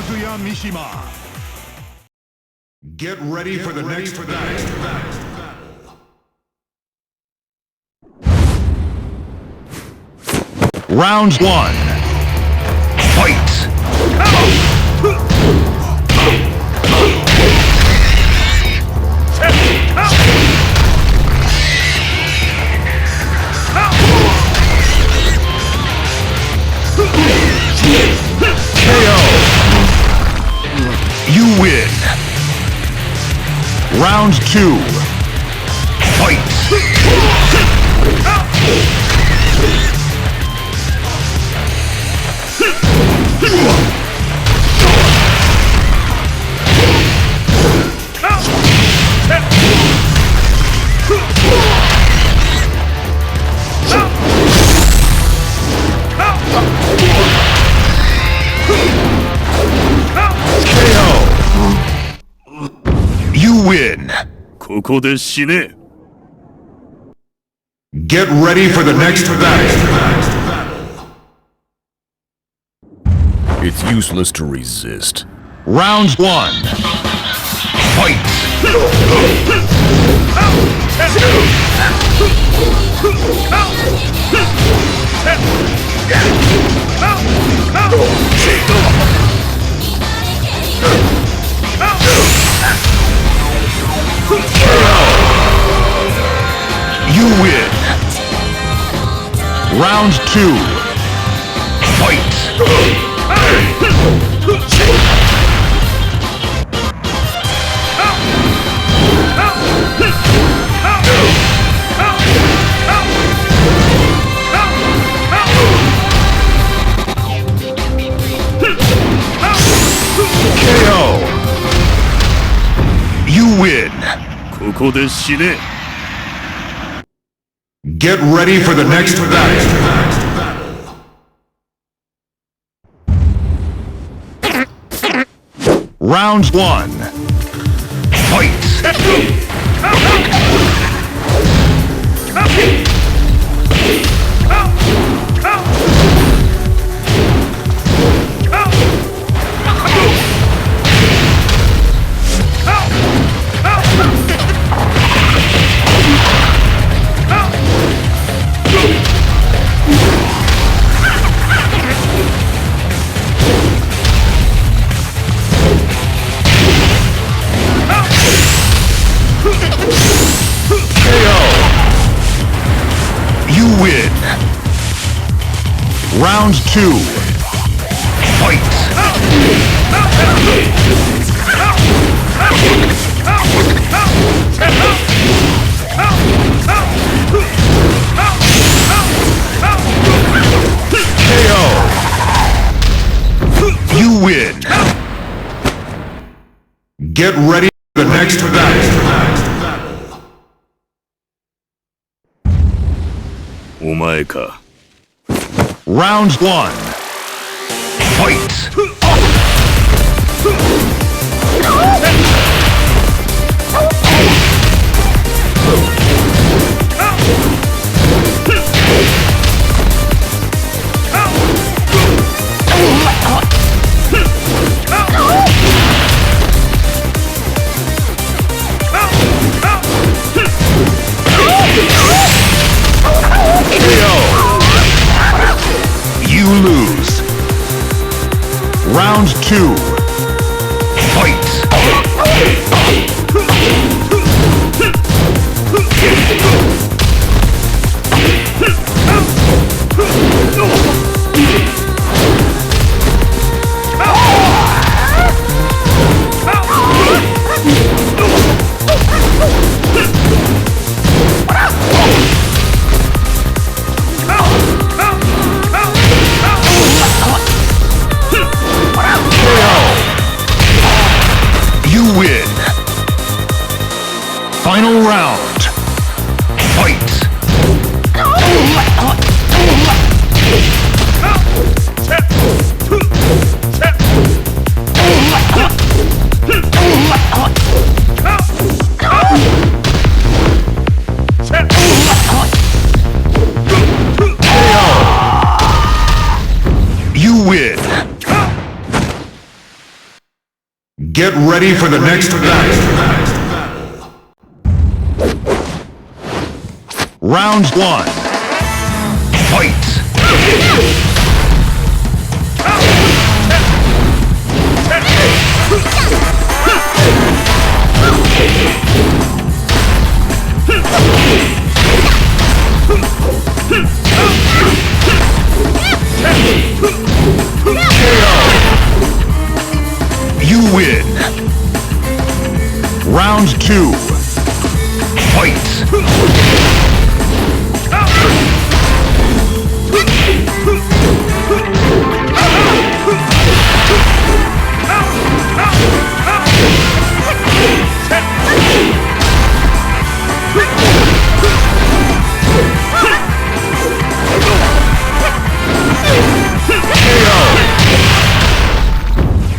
Kazuya Mishima. Get ready for the next battle. Round 1. Fight! KO! You win! Round 2. Fight! You win! ここで死ね。 Get ready for the next battle. It's useless to resist. Round 1. Fight! You win! Round 2. Fight! KO! You win! ここで死ね。 Get ready for the next battle. Round 1. Fight! Win. Round 2. Fight. KO. You win. Get ready for the next battle. お前か。 Round 1. Fight! You lose. Round 2. Fight! Win. Final round. Fight. You win. Get ready for the next battle. Round 1. Fight! You win. Round 2. Fight!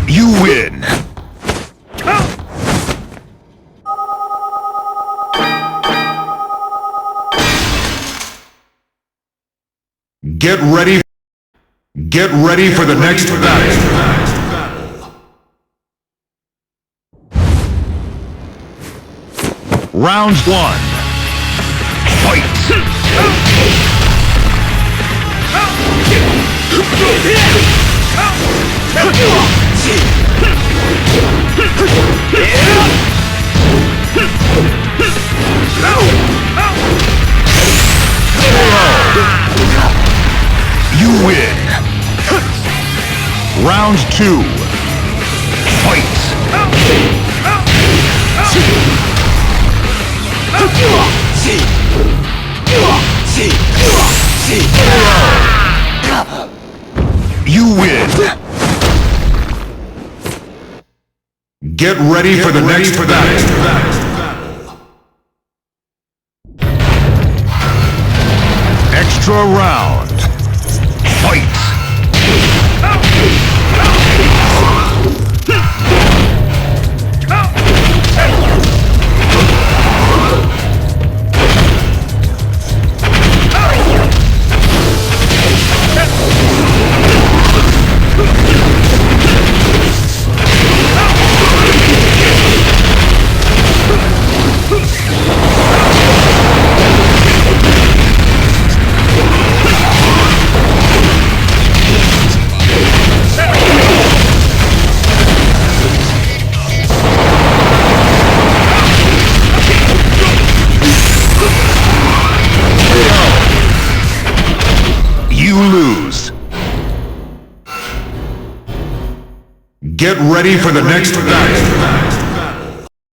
You win. Get ready. Get ready for the next battle. Round 1. Fight! You win. Round 2. Fight! You win. Get ready for the next battle. Extra round. Fight! You lose. Get ready for the next battle.